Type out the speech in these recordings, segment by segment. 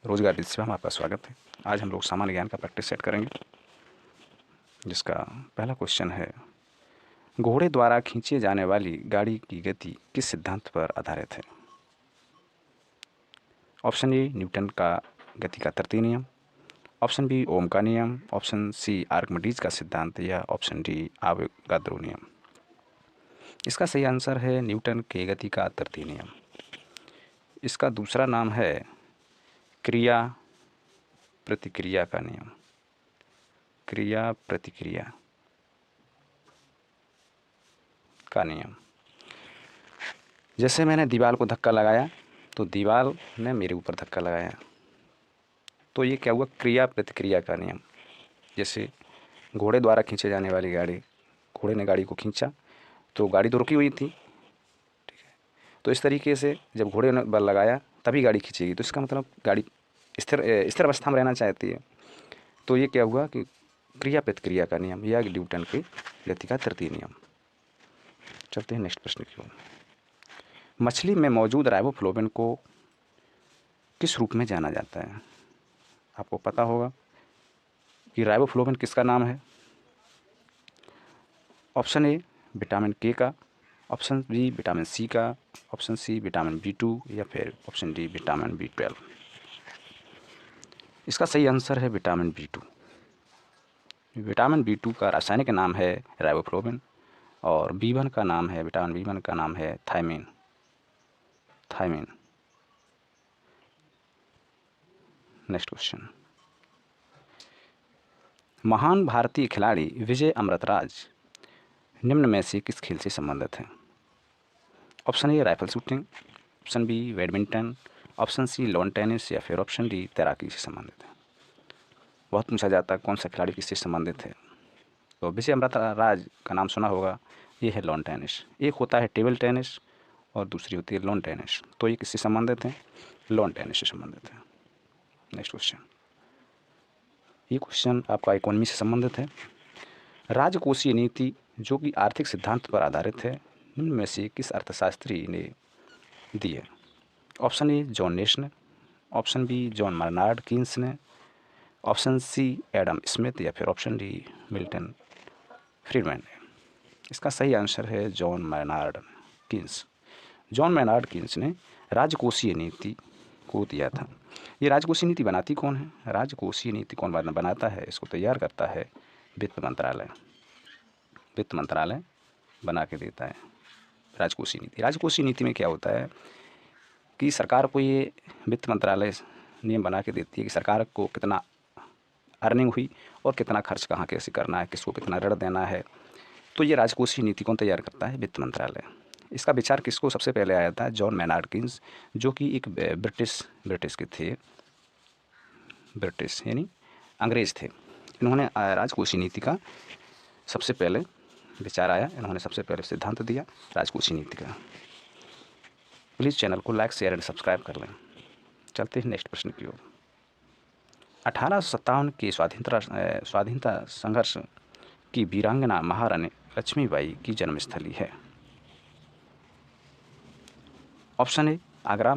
रोजगार डिजिटल में आपका स्वागत है। आज हम लोग सामान्य ज्ञान का प्रैक्टिस सेट करेंगे, जिसका पहला क्वेश्चन है, घोड़े द्वारा खींचे जाने वाली गाड़ी की गति किस सिद्धांत पर आधारित है? ऑप्शन ए न्यूटन का गति का तृतीय नियम, ऑप्शन बी ओम का नियम, ऑप्शन सी आर्किमिडीज का सिद्धांत या ऑप्शन डी आवोगाद्रो नियम। इसका सही आंसर है न्यूटन के गति का तृतीय नियम। इसका दूसरा नाम है क्रिया प्रतिक्रिया का नियम। क्रिया प्रतिक्रिया का नियम। जैसे मैंने दीवार को धक्का लगाया तो दीवार ने मेरे ऊपर धक्का लगाया, तो ये क्या हुआ? क्रिया प्रतिक्रिया का नियम। जैसे घोड़े द्वारा खींचे जाने वाली गाड़ी, घोड़े ने गाड़ी को खींचा तो गाड़ी तो रुकी हुई थी, ठीक है। तो इस तरीके से जब घोड़े ने बल लगाया तभी गाड़ी खींचेगी, तो इसका मतलब गाड़ी स्थिर अवस्था में रहना चाहती है। तो ये क्या हुआ कि क्रिया प्रतिक्रिया का नियम या न्यूटन की गति का तृतीय नियम। चलते हैं नेक्स्ट प्रश्न की ओर। मछली में मौजूद राइबोफ्लाविन को किस रूप में जाना जाता है? आपको पता होगा कि राइबोफ्लाविन किसका नाम है। ऑप्शन ए विटामिन के का, ऑप्शन बी विटामिन सी का, ऑप्शन सी विटामिन B2 या फिर ऑप्शन डी विटामिन B12। इसका सही आंसर है विटामिन B2। विटामिन B2 का रासायनिक नाम है राइबोफ्लाविन और B1 का नाम है, विटामिन B1 का नाम है थायमिन। Next question. महान भारतीय खिलाड़ी विजय अमृतराज निम्न में से किस खेल से संबंधित है? Option A rifle shooting, option B badminton, option C lawn tennis या फिर ऑप्शन डी तैराकी से संबंधित है। बहुत पूछा जाता है कौन सा खिलाड़ी किससे संबंधित है, तो विजय अमृतराज का नाम सुना होगा। ये है लॉन टेनिस। एक होता है टेबल टेनिस और दूसरी होती है लॉन टेनिस, तो ये किससे संबंधित है? लॉन टेनिस से संबंधित है। Question question. ये क्वेश्चन आपका इकोनॉमी से संबंधित है। राजकोषीय नीति जो कि आर्थिक सिद्धांत पर आधारित है, निम्न में से किस अर्थशास्त्री ने दी है? ऑप्शन ए जॉन नेश ने, ऑप्शन बी जॉन मर्नार्ड कीन्स ने, ऑप्शन सी एडम स्मिथ या फिर ऑप्शन डी मिल्टन फ्रीडमैन ने। इसका सही आंसर है John Maynard Keynes. John Maynard Keynes ने राजकोषीय नीति को दिया था। ये राजकोषीय नीति बनाती कौन है? राजकोषीय नीति कौन बनाता है? इसको तैयार करता है वित्त मंत्रालय। वित्त मंत्रालय बना के देता है राजकोषीय नीति। राजकोषीय नीति में क्या होता है कि सरकार को ये वित्त मंत्रालय नियम बना के देती है कि सरकार को कितना अर्निंग हुई और कितना खर्च कहाँ कैसे करना है, किसको कितना ऋण देना है। तो ये राजकोषीय नीति कौन तैयार करता है? वित्त मंत्रालय। इसका विचार किसको सबसे पहले आया था? जॉन मैनार्ड कीन्स, जो कि एक ब्रिटिश के थे, ब्रिटिश यानी अंग्रेज थे। इन्होंने राजकोषीय नीति का सबसे पहले विचार आया, इन्होंने सबसे पहले सिद्धांत दिया राजकोषीय नीति का। प्लीज़ चैनल को लाइक शेयर एंड सब्सक्राइब कर लें। चलते हैं नेक्स्ट प्रश्न की ओर। 1857 के स्वाधीनता संघर्ष की वीरांगना महारानी लक्ष्मीबाई की जन्मस्थली है। Option A Agra,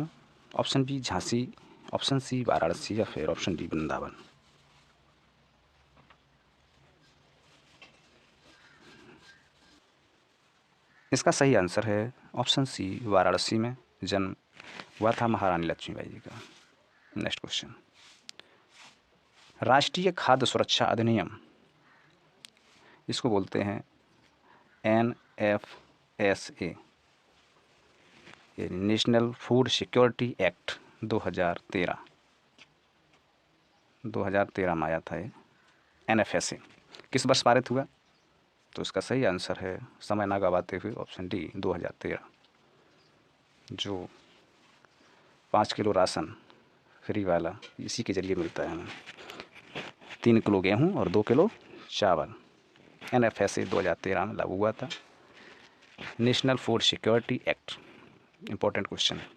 option B Jhansi, option C Varanasi या फिर ऑप्शन डी वृंदावन। इसका सही आंसर है ऑप्शन सी वाराणसी में जन्म हुआ था महारानी लक्ष्मीबाई जी का। Next question. राष्ट्रीय खाद्य सुरक्षा अधिनियम, इसको बोलते हैं NFSA, national food security act 2013 में आया था ये NFSA। किस वर्ष पारित हुआ? तो इसका सही आंसर है समय ना गवाते हुए ऑप्शन डी 2013। जो 5 किलो राशन फ्री वाला इसी के जरिए मिलता है हमें। 3 किलो गेहूँ और 2 किलो चावल। NFSA 2013 में लागू हुआ था, national food security act. Important question है।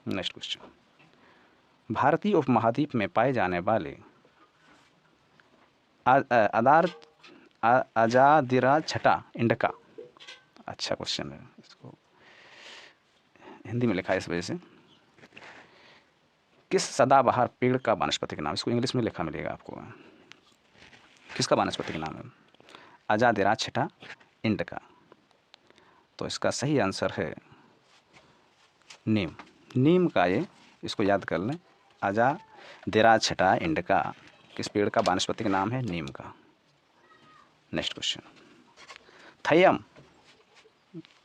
नेक्स्ट क्वेश्चन। भारतीय उपमहाद्वीप में पाए जाने वाले अजादिरा छटा इंडिका, अच्छा क्वेश्चन है, इसको हिंदी में लिखा है इस वजह से। किस सदाबहार पेड़ का वानस्पतिक नाम, इसको इंग्लिश में लिखा मिलेगा आपको, किसका वानस्पतिक नाम है? अजादिराक्षिटा इंडिका। तो इसका सही आंसर है नीम। नीम का ये, इसको याद कर लें, अजादिराक्षिटा इंडिका किस पेड़ का वानस्पतिक नाम है? नीम का। Next question, Theyyam.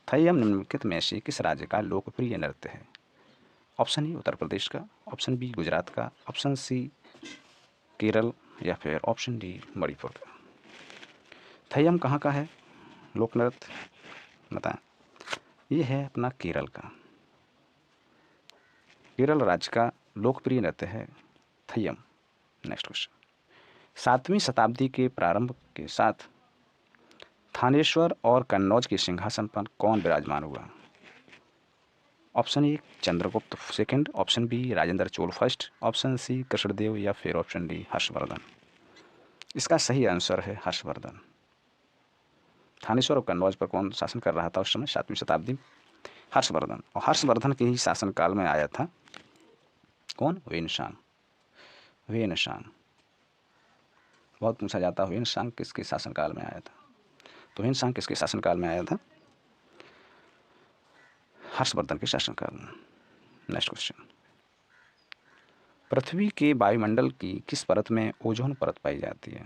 थय्यम निम्नलिखित में से किस राज्य का लोकप्रिय नृत्य है? ऑप्शन ए उत्तर प्रदेश का, ऑप्शन बी गुजरात का, ऑप्शन सी केरल, या फिर ऑप्शन डी मणिपुर का। थय्यम कहाँ का है लोक नृत्य, बताएं। ये है अपना केरल का, केरल राज्य का लोकप्रिय नृत्य है थय्यम। नेक्स्ट क्वेश्चन, 7वीं शताब्दी के प्रारंभ के साथ थानेश्वर और कन्नौज के सिंहासन पर कौन विराजमान हुआ? Option A Chandragupta second, option B Rajendra Chola first, option C Krishnadev, या फिर ऑप्शन डी हर्षवर्धन। इसका सही आंसर है हर्षवर्धन। थानेश्वर और कन्नौज पर कौन शासन कर रहा था उस समय 7वीं शताब्दी में? हर्षवर्धन। और हर्षवर्धन के ही शासनकाल में आया था कौन? वेनशांग। वेनशांग बहुत पूछा जाता है, वेनशांग किसके शासनकाल में आया था? तो वेनशांग किसके शासनकाल में आया था? हर्षवर्धन के शासनकाल में। नेक्स्ट क्वेश्चन, पृथ्वी के वायुमंडल की किस परत में ओजोन परत पाई जाती है?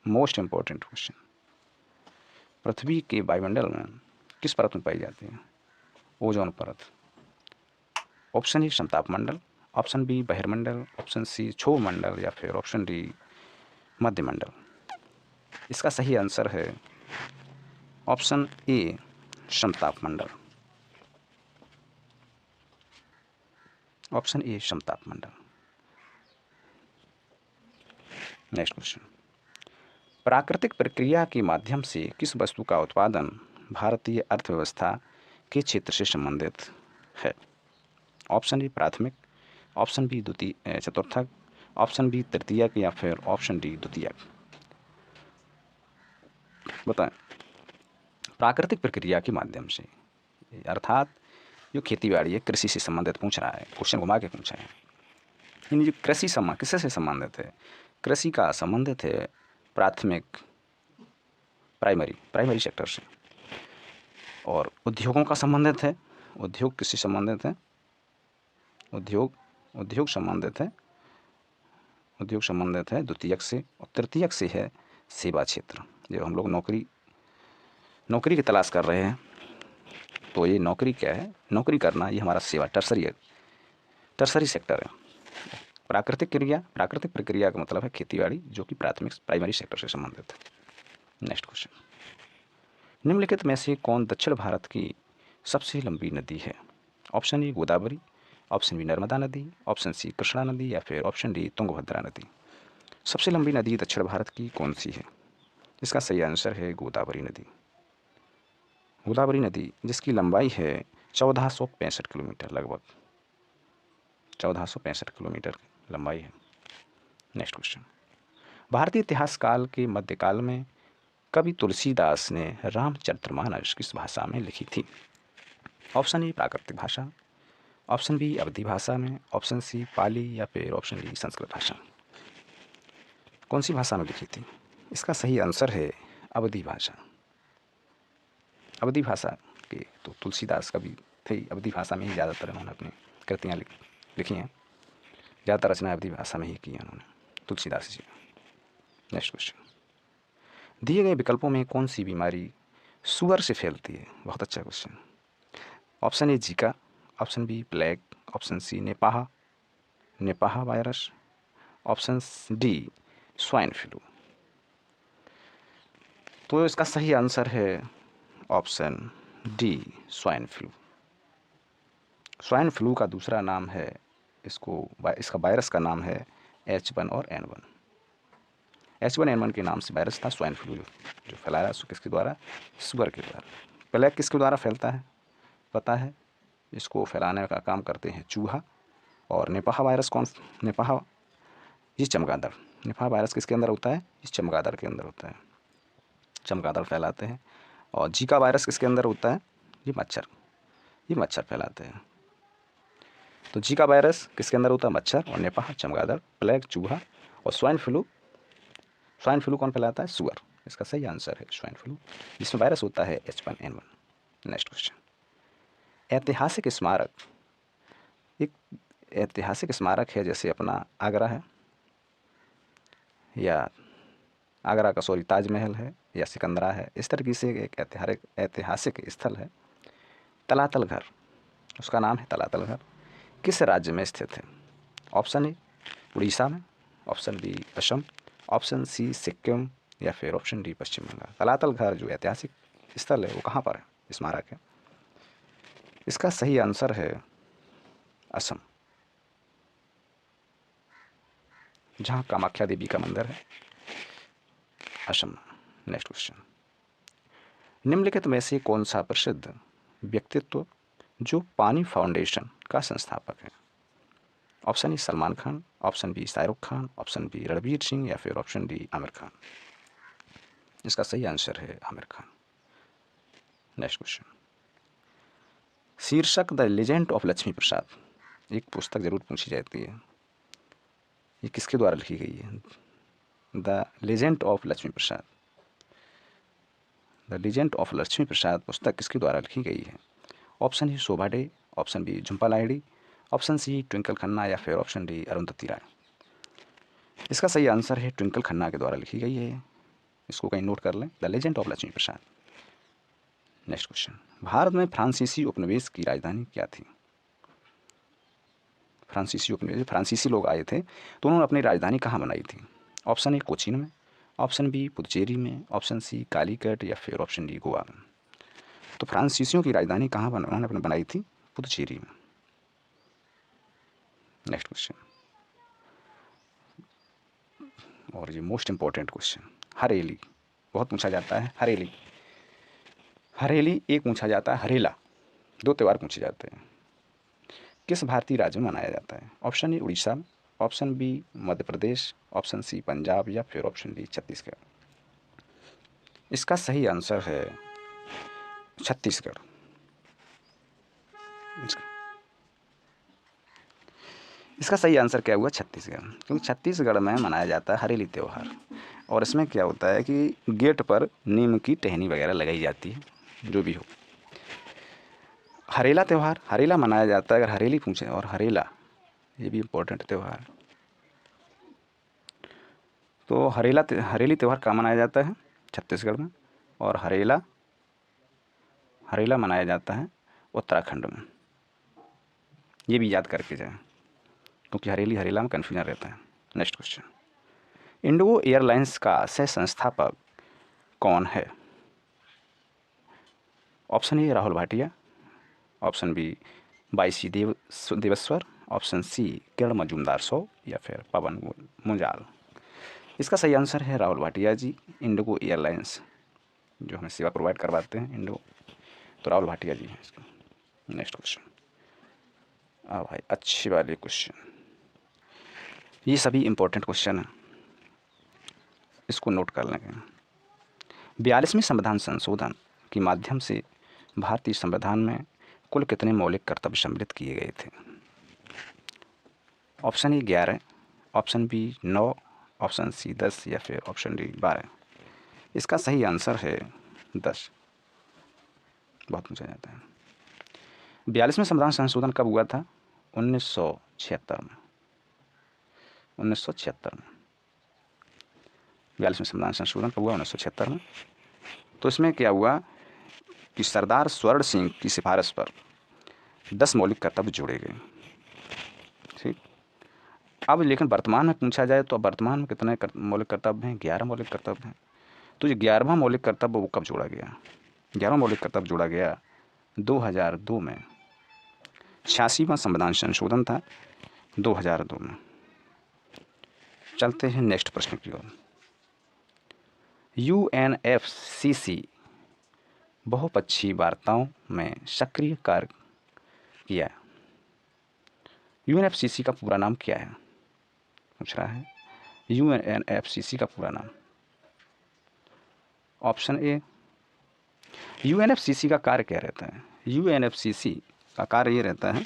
मोस्ट इंपॉर्टेंट क्वेश्चन, पृथ्वी के वायुमंडल में किस परत में पाई जाती है? ओजोन परत। ऑप्शन ए समताप मंडल, ऑप्शन बी बहिर्मंडल, ऑप्शन सी क्षोभ मंडल, या फिर ऑप्शन डी मध्यमंडल। इसका सही आंसर है ऑप्शन ए समताप मंडल। ऑप्शन ए समताप मंडल। नेक्स्ट क्वेश्चन, प्राकृतिक प्रक्रिया के माध्यम से किस वस्तु का उत्पादन भारतीय अर्थव्यवस्था के क्षेत्र से संबंधित है? ऑप्शन ए प्राथमिक, ऑप्शन बी द्वितीय चतुर्थक, ऑप्शन बी तृतीयक, या फिर ऑप्शन डी द्वितीयक। बताएं। प्राकृतिक प्रक्रिया के माध्यम से, अर्थात जो खेती बाड़ी है, कृषि से संबंधित पूछ रहा है, क्वेश्चन घुमा के पूछा है। इन जो कृषि संबंध किससे से संबंधित है? कृषि का संबंधित है प्राथमिक, प्राइमरी सेक्टर से। और उद्योगों का संबंधित है, उद्योग किससे संबंधित है? उद्योग संबंधित है द्वितीयक से। और तृतीयक से है सेवा क्षेत्र। जो हम लोग नौकरी की तलाश कर रहे हैं, तो ये नौकरी क्या है? नौकरी करना, ये हमारा सेवा टर्सरी सेक्टर है। प्राकृतिक प्रक्रिया का मतलब है खेतीबाड़ी, जो कि प्राइमरी सेक्टर से संबंधित है। नेक्स्ट क्वेश्चन, निम्नलिखित में से कौन दक्षिण भारत की सबसे लंबी नदी है? Option A Godavari, option B Narmada नदी, ऑप्शन सी कृष्णा नदी, या फिर ऑप्शन डी तुंगभद्रा नदी। सबसे लंबी नदी दक्षिण भारत की कौन सी है? इसका सही आंसर है गोदावरी नदी। गोदावरी नदी, जिसकी लंबाई है 1465 किलोमीटर, लगभग 1465 किलोमीटर लंबाई है। नेक्स्ट क्वेश्चन, भारतीय इतिहास काल के मध्यकाल में कवि तुलसीदास ने रामचरितमानस किस भाषा में लिखी थी? ऑप्शन ए प्राकृतिक भाषा, ऑप्शन बी अवधी भाषा में, ऑप्शन सी पाली, या फिर ऑप्शन डी संस्कृत भाषा। कौन सी भाषा में लिखी थी? इसका सही आंसर है अवधी भाषा। अवधी भाषा के तो तुलसीदास कवि थे, अवधी भाषा में ही ज़्यादातर उन्होंने अपनी कृतियाँ लिखी हैं। ज़्यादातर रचना अवधी भाषा में ही की है उन्होंने, तुलसीदास जी। नेक्स्ट क्वेश्चन, दिए गए विकल्पों में कौन सी बीमारी सुअर से फैलती है? बहुत अच्छा question. Option A Zika, option B plague, option C Nipah virus, option D swine flu. तो इसका सही आंसर है option D swine flu. Swine flu का दूसरा नाम है, इसका वायरस का नाम है H1 और N1। H1N1 के नाम से वायरस था स्वाइन फ्लू, जो फैलाया किसके द्वारा? सुअर के द्वारा। प्लेग किसके द्वारा फैलता है पता है? इसको फैलाने का काम करते हैं चूहा। और निपाह वायरस निपाह, ये चमगादड़। निपाह वायरस किसके अंदर होता है? इस चमगादड़ के अंदर होता है, चमगादड़ फैलाते हैं। और जीका वायरस किसके अंदर होता है? ये मच्छर फैलाते हैं। तो जीका वायरस किसके अंदर होता है? मच्छर और निपाह, चमगादड़, प्लेग चूहा और स्वाइन फ्लू। स्वाइन फ्लू कौन फैलाता है? सुअर। इसका सही आंसर है स्वाइन फ्लू, जिसमें वायरस होता है H1N1। नेक्स्ट क्वेश्चन, ऐतिहासिक स्मारक। एक ऐतिहासिक स्मारक है जैसे अपना आगरा है, या आगरा का सॉरी ताजमहल है, या सिकंदरा है। इस तरीके से एक ऐतिहासिक स्थल है तलातल घर, उसका नाम है तलातल घर। किस राज्य में स्थित है? ऑप्शन ए उड़ीसा में, option B Assam, option C Sikkim, या फिर ऑप्शन डी पश्चिम बंगाल। तलातल घर जो ऐतिहासिक स्थल है वो कहाँ पर है, स्मारक है? इसका सही आंसर है असम, जहाँ कामाख्या देवी का मंदिर है, असम। नेक्स्ट क्वेश्चन, निम्नलिखित में से कौन सा प्रसिद्ध व्यक्तित्व जो पानी फाउंडेशन का संस्थापक है? Option A Salman Khan, option B Shahrukh Khan, option B Ranveer Singh, या फिर ऑप्शन डी आमिर खान। इसका सही आंसर है आमिर खान। नेक्स्ट क्वेश्चन, शीर्षक द लेजेंड ऑफ लक्ष्मी प्रसाद, एक पुस्तक जरूर पूछी जाती है, ये किसके द्वारा लिखी गई है? The legend of Lakshmi Prasad, the legend of Lakshmi Prasad पुस्तक किसके द्वारा लिखी गई है? Option A Shobha De, option B Jhumpa Lahiri, option C Twinkle Khanna, या फिर ऑप्शन डी अरुंधति राय। इसका सही आंसर है ट्विंकल खन्ना के द्वारा लिखी गई है, इसको कहीं नोट कर लें, the legend of Lakshmi Prasad. Next question, Bharat में फ्रांसीसी उपनिवेश की राजधानी क्या थी? फ्रांसीसी उपनिवेश, फ्रांसीसी लोग आए थे तो उन्होंने अपनी राजधानी कहाँ बनाई थी? ऑप्शन ए कोचीन में, ऑप्शन बी पुदुचेरी में, ऑप्शन सी कालीकट, या फिर ऑप्शन डी गोवा में। तो फ्रांसीसियों की राजधानी कहाँ उन्होंने अपने बनाई थी? पुदुचेरी में। नेक्स्ट क्वेश्चन, और ये मोस्ट इंपॉर्टेंट क्वेश्चन, हरेली बहुत पूछा जाता है। हरेली, हरेली एक पूछा जाता है, हरेला दो त्यौहार पूछे जाते हैं, किस भारतीय राज्य में मनाया जाता है? ऑप्शन ए उड़ीसा में, option B Madhya Pradesh, option C Punjab, या फिर ऑप्शन डी छत्तीसगढ़। इसका सही आंसर है छत्तीसगढ़। इसका सही आंसर क्या हुआ? छत्तीसगढ़, क्योंकि छत्तीसगढ़ में मनाया जाता है हरेली त्यौहार। और इसमें क्या होता है कि गेट पर नीम की टहनी वगैरह लगाई जाती है, जो भी हो। हरेला त्यौहार, हरेला मनाया जाता है, अगर हरेली पूछे, और हरेला ये भी इम्पोर्टेंट त्यौहार। तो हरेली त्यौहार कहाँ मनाया जाता है? छत्तीसगढ़ में। और हरेला हरेला मनाया जाता है उत्तराखंड में। ये भी याद करके जाएं, क्योंकि हरेली हरेला में कन्फ्यूजन रहता है। नेक्स्ट क्वेश्चन, इंडिगो एयरलाइंस का सह संस्थापक कौन है? Option A Rahul Bhatia, option B Y C Deveshwar, option C Kiran Mazumdar Shaw, या फिर पवन मुंजाल। इसका सही आंसर है राहुल भाटिया जी। इंडिगो एयरलाइंस जो हमें सेवा प्रोवाइड करवाते हैं इंडिगो, तो राहुल भाटिया जी हैं इसका। नेक्स्ट क्वेश्चन, भाई अच्छी वाली क्वेश्चन, ये सभी इंपॉर्टेंट क्वेश्चन हैं, इसको नोट कर लेंगे। 42वें संविधान संशोधन के माध्यम से भारतीय संविधान में कुल कितने मौलिक कर्तव्य सम्मिलित किए गए थे? Option A 11, option B 9, option C 10, या फिर ऑप्शन डी 12। इसका सही आंसर है 10। बहुत पूछा जाता है। 42वें संविधान संशोधन कब हुआ था? 1976 में। 1976 में 42वें संविधान संशोधन कब हुआ? 1976 में। तो इसमें क्या हुआ कि सरदार स्वर्ण सिंह की सिफारिश पर 10 मौलिक कर्तव्य जोड़े गए। ठीक, अब लेकिन वर्तमान में पूछा जाए तो वर्तमान में कितने मौलिक कर्तव्य हैं? 11 मौलिक कर्तव्य हैं। तो ये 11वां मौलिक कर्तव्य वो कब जोड़ा गया? 11वां मौलिक कर्तव्य जोड़ा गया 2002 में। 86वां संविधान संशोधन था 2002 में। चलते हैं नेक्स्ट प्रश्न की ओर। UNFCCC बहुपक्षीय वार्ताओं में सक्रिय कार्य किया। UNFCCC का पूरा नाम क्या है? पूछ रहा है UNFCCC का पूरा नाम। ऑप्शन ए, UNFCCC का कार्य क्या रहता है? UNFCCC का कार्य ये रहता है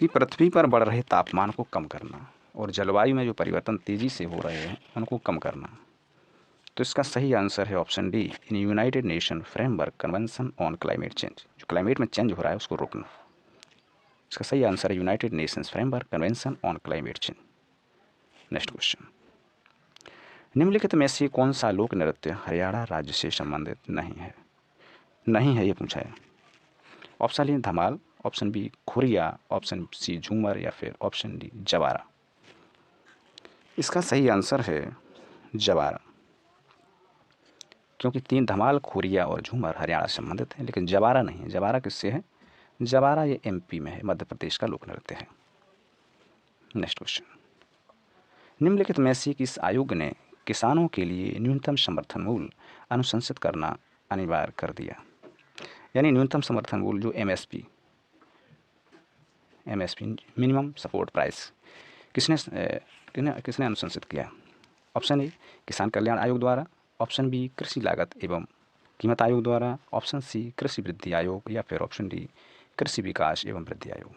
कि पृथ्वी पर बढ़ रहे तापमान को कम करना और जलवायु में जो परिवर्तन तेज़ी से हो रहे हैं उनको कम करना। तो इसका सही आंसर है option D, in United nation framework convention on climate change. जो क्लाइमेट में चेंज हो रहा है उसको रोकना। इसका सही आंसर है United Nations framework convention on climate change. Next question, निम्नलिखित में से कौन सा लोक नृत्य हरियाणा राज्य से संबंधित नहीं है ये पूछा है। Option A Dhamal, option B Khuria, option C Jhoomar या फिर ऑप्शन डी जवारा। इसका सही आंसर है जवारा, क्योंकि तीन धमाल, खुरिया और झूमर हरियाणा से संबंधित है, लेकिन जवारा नहीं है। जवारा किससे है? जवारा ये एमपी में है, मध्य प्रदेश का लोक नृत्य है। नेक्स्ट क्वेश्चन, निम्नलिखित में से किस आयोग ने किसानों के लिए न्यूनतम समर्थन मूल्य अनुशंसित करना अनिवार्य कर दिया? यानी न्यूनतम समर्थन मूल्य जो एमएसपी मिनिमम सपोर्ट प्राइस किसने अनुशंसित किया? ऑप्शन ए किसान कल्याण आयोग द्वारा, ऑप्शन बी कृषि लागत एवं कीमत आयोग द्वारा, ऑप्शन सी कृषि वृद्धि आयोग या फिर ऑप्शन डी कृषि विकास एवं वृद्धि आयोग।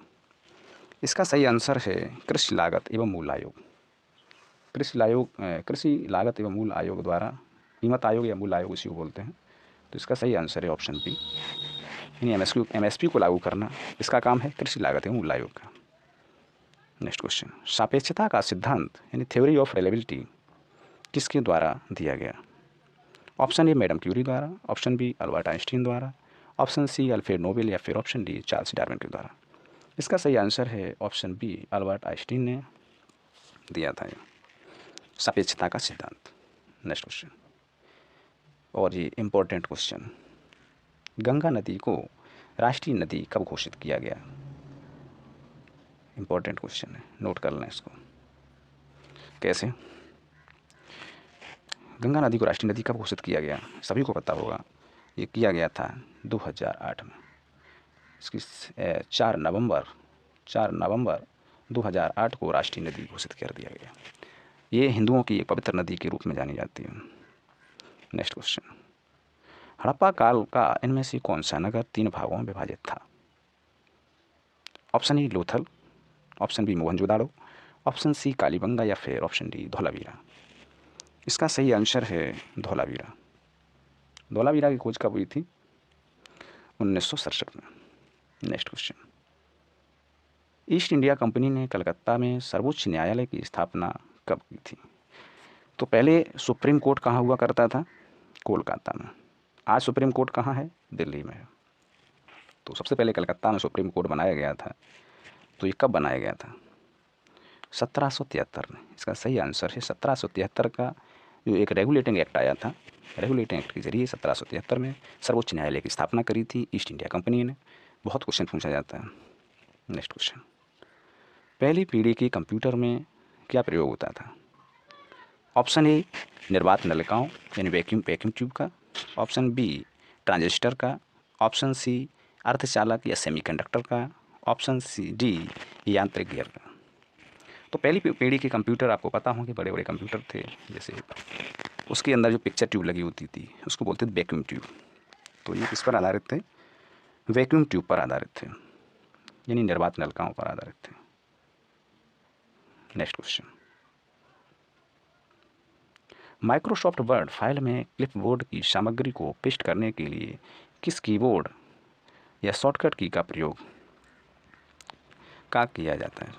इसका सही आंसर है कृषि लागत एवं मूल्य आयोग। कृषि लागत एवं मूल्य आयोग द्वारा, कीमत आयोग या मूल्य आयोग इसी को बोलते हैं। तो इसका सही आंसर है ऑप्शन बी, यानी एमएसपी को लागू करना इसका काम है कृषि लागत एवं मूल्य आयोग का। नेक्स्ट क्वेश्चन, सापेक्षता का सिद्धांत यानी थ्योरी ऑफ रिलेबिलिटी किसके द्वारा दिया गया? ऑप्शन ए मैडम क्यूरी द्वारा, ऑप्शन बी अल्बर्ट आइंस्टीन द्वारा, ऑप्शन सी अल्फ्रेड नोबेल या फिर ऑप्शन डी चार्ल्स डार्विन के द्वारा। इसका सही आंसर है ऑप्शन बी, अल्बर्ट आइंस्टीन ने दिया था ये सापेक्षता का सिद्धांत। नेक्स्ट क्वेश्चन, और ये इम्पोर्टेंट क्वेश्चन, गंगा नदी को राष्ट्रीय नदी कब घोषित किया गया? इम्पोर्टेंट क्वेश्चन है, नोट कर लें इसको। कैसे? गंगा नदी को राष्ट्रीय नदी कब घोषित किया गया? सभी को पता होगा, ये किया गया था 2008 में। इसकी 4 नवंबर 2008 को राष्ट्रीय नदी घोषित कर दिया गया। ये हिंदुओं की एक पवित्र नदी के रूप में जानी जाती है। नेक्स्ट क्वेश्चन, हड़प्पा काल का इनमें से कौन सा नगर 3 भागों में विभाजित था? Option A Lothal, option B Mohenjodaro, option C Kalibangan या फिर ऑप्शन डी धौलावीरा। इसका सही आंसर है धौलावीरा। धौलावीरा की खोज कब हुई थी? 1967 में। Next question, east India company ने कलकत्ता में सर्वोच्च न्यायालय की स्थापना कब की थी? तो पहले सुप्रीम कोर्ट कहाँ हुआ करता था? कोलकाता में। आज सुप्रीम कोर्ट कहाँ है? दिल्ली में है। तो सबसे पहले कलकत्ता में सुप्रीम कोर्ट बनाया गया था। तो ये कब बनाया गया था? 1773 में। इसका सही आंसर है 1773 का जो एक रेगुलेटिंग एक्ट आया था, रेगुलेटिंग एक्ट के जरिए 1773 में सर्वोच्च न्यायालय की स्थापना करी थी ईस्ट इंडिया कंपनी ने। बहुत क्वेश्चन पूछा जाता है। नेक्स्ट क्वेश्चन, पहली पीढ़ी की कंप्यूटर में क्या प्रयोग होता था? ऑप्शन ए निर्वात नलिकाओं यानी वैक्यूम ट्यूब का, ऑप्शन बी ट्रांजिस्टर का, ऑप्शन सी अर्धचालक या सेमीकंडक्टर का, ऑप्शन सी डी यांत्रिक गियर का। तो पहली पीढ़ी के कंप्यूटर आपको पता होंगे, बड़े बड़े कंप्यूटर थे, जैसे उसके अंदर जो पिक्चर ट्यूब लगी होती थी उसको बोलते थे वैक्यूम ट्यूब। तो ये किस पर आधारित थे? वैक्यूम ट्यूब पर आधारित थे, यानी निर्वात नलिकाओं पर आधारित थे। Next question, Microsoft word file में क्लिपबोर्ड की सामग्री को पेस्ट करने के लिए किस कीबोर्ड या शॉर्टकट की का प्रयोग किया जाता है?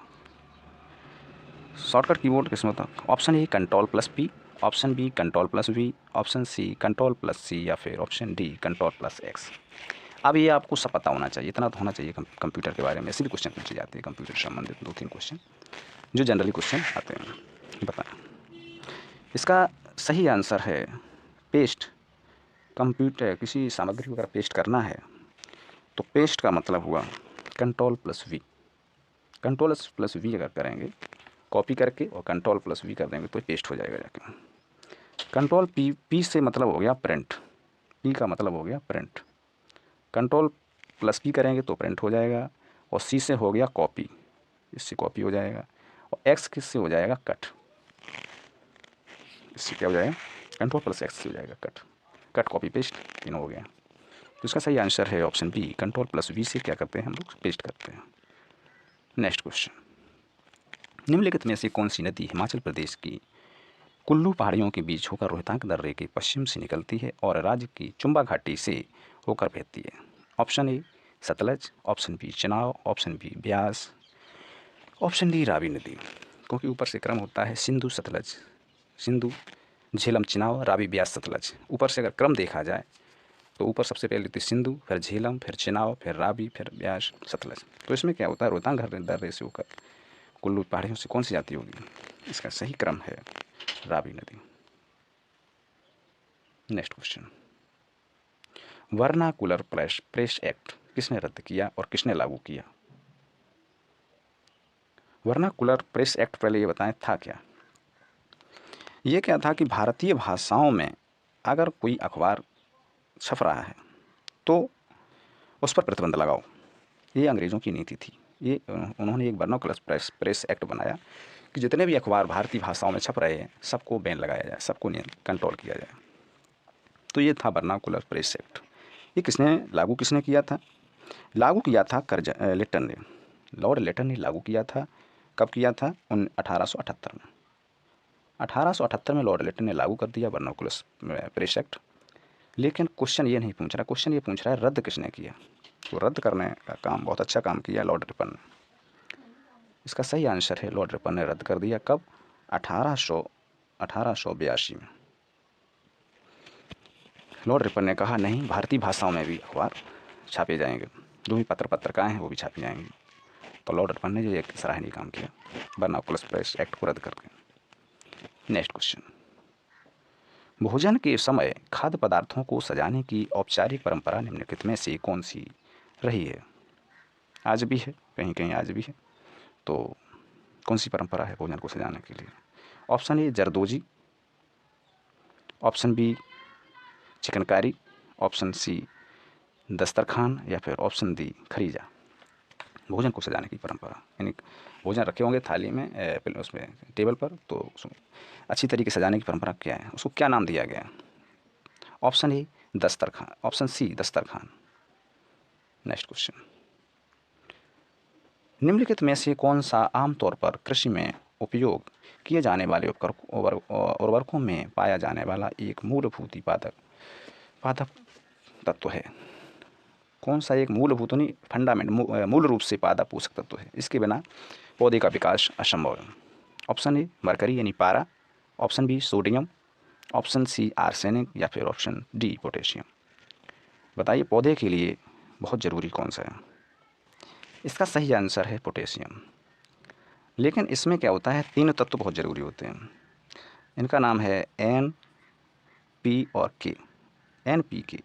शॉर्टकट कीबोर्ड किस में? Option A Ctrl+P, option B Ctrl+V, option C Ctrl+C या फिर ऑप्शन डी Ctrl+X। अब ये आपको सब पता होना चाहिए, इतना तो होना चाहिए कंप्यूटर के बारे में। ऐसे भी क्वेश्चन पूछे जाते हैं कंप्यूटर से संबंधित 2-3 क्वेश्चन जो जनरली क्वेश्चन आते हैं। बताएं, इसका सही आंसर है पेस्ट। कंप्यूटर किसी सामग्री को अगर पेस्ट करना है तो पेस्ट का मतलब हुआ Ctrl+V। Ctrl+V अगर करेंगे कॉपी करके और Ctrl+V कर देंगे तो पेस्ट हो जाएगा जाके। Ctrl+P से मतलब हो गया प्रिंट, P का मतलब हो गया प्रिंट। Ctrl+P करेंगे तो प्रिंट हो जाएगा, और C से हो गया कॉपी, इससे कॉपी हो जाएगा, और X किससे हो जाएगा? कट। इससे क्या हो जाएगा? Ctrl+X से हो जाएगा कट कॉपी पेस्ट, तीनों हो गया। तो इसका सही आंसर है ऑप्शन बी, Ctrl+V से क्या करते हैं हम लोग? पेस्ट करते हैं। नेक्स्ट क्वेश्चन, निम्नलिखित में से कौन सी नदी हिमाचल प्रदेश की कुल्लू पहाड़ियों के बीच होकर रोहतांग दर्रे के पश्चिम से निकलती है और राज्य की चुंबा घाटी से होकर बहती है? Option A Sutlej, option B Chenab, option B Beas, option D Ravi नदी। क्योंकि ऊपर से क्रम होता है सिंधु सतलज, सिंधु झेलम चिनाब, रावी ब्यास सतलज। ऊपर से अगर क्रम देखा जाए तो ऊपर सबसे पहले थी सिंधु, फिर झेलम, फिर चिनाब, फिर रावी, फिर ब्यास, सतलज। तो इसमें क्या होता है, रोहतांग दर्रे से होकर कुल्लू पहाड़ियों से कौन सी जाती होगी? इसका सही क्रम है रावी नदी। Next question, vernacular press act किसने रद्द किया और किसने लागू किया? वर्नाकुलर प्रेस एक्ट पहले ये बताएं था क्या? ये क्या था कि भारतीय भाषाओं में अगर कोई अखबार छप रहा है तो उस पर प्रतिबंध लगाओ। ये अंग्रेज़ों की नीति थी। ये उन्होंने एक वर्नाकुलर प्रेस एक्ट बनाया कि जितने भी अखबार भारतीय भाषाओं में छप रहे हैं सबको बैन लगाया जाए, सबको कंट्रोल किया जाए। तो ये था वर्नाकुलर प्रेस एक्ट। ये किसने किया था? लागू किया था लिट्टन ने, लॉर्ड लिट्टन ने लागू किया था। कब किया था? 1878 में। 1878 में लॉर्ड लिट्टन ने लागू कर दिया वर्नाकुलर प्रेस एक्ट। लेकिन क्वेश्चन ये नहीं पूछ रहा, क्वेश्चन ये पूछ रहा है रद्द किसने किया। तो रद्द करने का काम, बहुत अच्छा काम किया लॉर्ड रिपन ने। इसका सही आंसर है लॉर्ड रिपन ने रद्द कर दिया। कब? 1882 में। लॉर्ड रिपन ने कहा नहीं, भारतीय भाषाओं में भी अखबार छापे जाएंगे, जो भी पत्रिकाएँ हैं वो भी छापी जाएंगी। तो लॉर्ड रिपन ने जो एक सराहनीय काम किया वर्नाकुलर प्रेस एक्ट को रद्द करके। नेक्स्ट क्वेश्चन, भोजन के समय खाद्य पदार्थों को सजाने की औपचारिक परंपरा निम्नलिखित में से कौन सी रही है? आज भी है, कहीं कहीं आज भी है। तो कौन सी परंपरा है भोजन को सजाने के लिए? Option A zardozi, option B chikankari, option C dastarkhan, या फिर ऑप्शन डी खरीजा। भोजन को सजाने की परंपरा, यानी भोजन रखे होंगे थाली में, उसमें टेबल पर, तो उसको अच्छी तरीके से सजाने की परंपरा क्या है, उसको क्या नाम दिया गया? Option A Dastarkhwan, option C Dastarkhwan. Next question, निम्नलिखित में से कौन सा आमतौर पर कृषि में उपयोग किए जाने वाले उर्वरकों में पाया जाने वाला एक मूलभूत पादप तत्व है? कौन सा एक मूलभूत नहीं, फंडामेंट, मूल रूप से पादप पोषक तत्व है, इसके बिना पौधे का विकास असंभव है? ऑप्शन ए मरकरी यानी पारा, option B sodium, option C arsenic, या फिर ऑप्शन डी पोटेशियम। बताइए पौधे के लिए बहुत ज़रूरी कौन सा है? इसका सही आंसर है पोटेशियम। लेकिन इसमें क्या होता है, 3 तत्व बहुत ज़रूरी होते हैं। इनका नाम है एन, पी और के। एन पी के,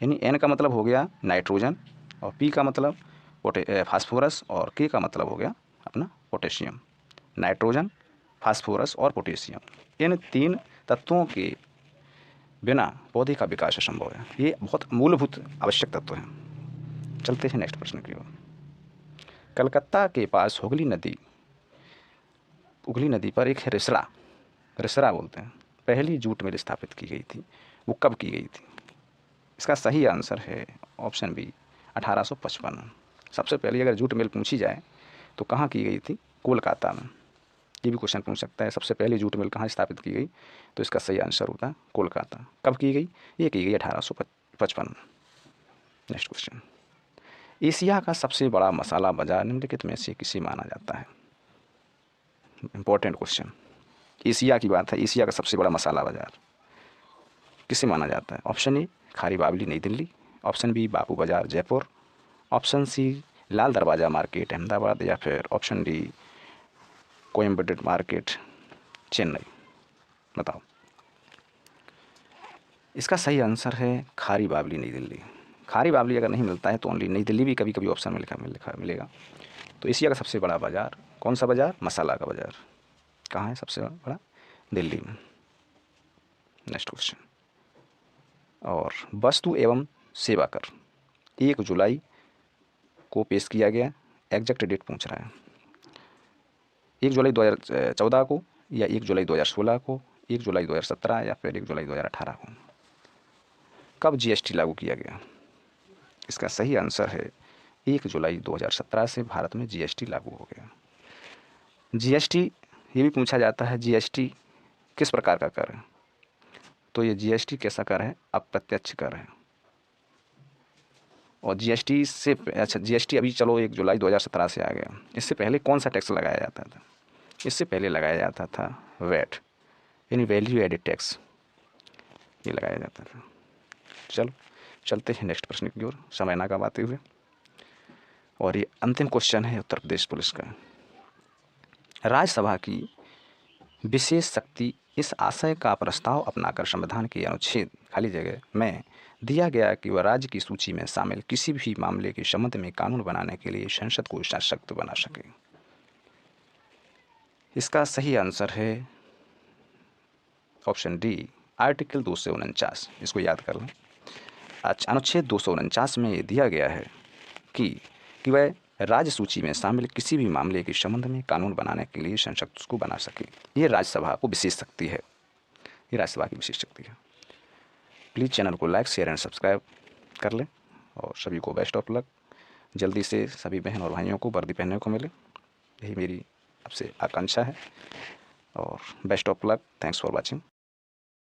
यानी एन का मतलब हो गया नाइट्रोजन, और पी का मतलब फास्फोरस, और के का मतलब हो गया अपना पोटेशियम। नाइट्रोजन, फास्फोरस और पोटेशियम, इन 3 तत्वों के बिना पौधे का विकास असंभव है। ये बहुत मूलभूत आवश्यक तत्व हैं। चलते हैं नेक्स्ट प्रश्न की ओर। कलकत्ता के पास हुगली नदी पर एक है रिसरा बोलते हैं, पहली जूट मिल स्थापित की गई थी, वो कब की गई थी? इसका सही आंसर है ऑप्शन बी 1855। सबसे पहले अगर जूट मिल पूछी जाए तो कहाँ की गई थी? कोलकाता में। ये भी क्वेश्चन पूछ सकता है, सबसे पहले जूट मिल कहाँ स्थापित की गई? तो इसका सही आंसर होता है कोलकाता। कब की गई? ये की गई 1855 में। नेक्स्ट क्वेश्चन, एशिया का सबसे बड़ा मसाला बाजार निम्नलिखित में से किसे माना जाता है? इंपॉर्टेंट क्वेश्चन, एशिया की बात है, एशिया का सबसे बड़ा मसाला बाजार किसे माना जाता है? ऑप्शन ए खारी बावली नई दिल्ली, ऑप्शन बी बापू बाजार जयपुर, ऑप्शन सी लाल दरवाज़ा मार्केट अहमदाबाद, या फिर option D Coimbatore market Chennai. बताओ। इसका सही आंसर है खारी बावली नई दिल्ली। खारी बावली अगर नहीं मिलता है तो ओनली नई दिल्ली भी कभी कभी ऑप्शन में लिखा मिलेगा। तो एशिया का सबसे बड़ा बाज़ार कौन सा बाज़ार? मसाला का बाज़ार कहाँ है सबसे बड़ा? दिल्ली में। नेक्स्ट क्वेश्चन, और वस्तु एवं सेवा कर 1 जुलाई को पेश किया गया, एग्जैक्ट डेट पूछ रहा है। 1 जुलाई 2014 को, या 1 जुलाई 2016 को, 1 जुलाई 2017, या फिर 1 जुलाई 2018 को? कब जीएसटी लागू किया गया? इसका सही आंसर है 1 जुलाई 2017 से भारत में जीएसटी लागू हो गया। जीएसटी ये भी पूछा जाता है, जीएसटी किस प्रकार का कर है? तो ये जीएसटी कैसा कर है? अप्रत्यक्ष कर है। और जीएसटी से अच्छा, जीएसटी अभी चलो 1 जुलाई 2017 से आ गया। इससे पहले कौन सा टैक्स लगाया जाता था? इससे पहले लगाया जाता था वैट, यानी वैल्यू एडेड टैक्स, ये लगाया जाता था। चलो चलते हैं नेक्स्ट प्रश्न की ओर, समय ना गवाते हुए। और ये अंतिम क्वेश्चन है उत्तर प्रदेश पुलिस का। राज्यसभा की विशेष शक्ति इस आशय का प्रस्ताव अपनाकर संविधान के अनुच्छेद खाली जगह में दिया गया कि वह राज्य की सूची में शामिल किसी भी मामले के संबंध में कानून बनाने के लिए संसद को सशक्त बना सके। इसका सही आंसर है ऑप्शन डी, आर्टिकल 249। इसको याद कर लें। अनुच्छेद 249 में ये दिया गया है कि वह राज्य सूची में शामिल किसी भी मामले के संबंध में कानून बनाने के लिए संसद को बना सके। ये राज्यसभा को विशेष शक्ति है, ये राज्यसभा की विशेष शक्ति है। प्लीज़ चैनल को लाइक, शेयर एंड सब्सक्राइब कर लें और सभी को बेस्ट ऑफ लक। जल्दी से सभी बहन और भाइयों को वर्दी पहनने को मिले, यही मेरी आपसे आकांक्षा है। और best of luck. Thanks for watching.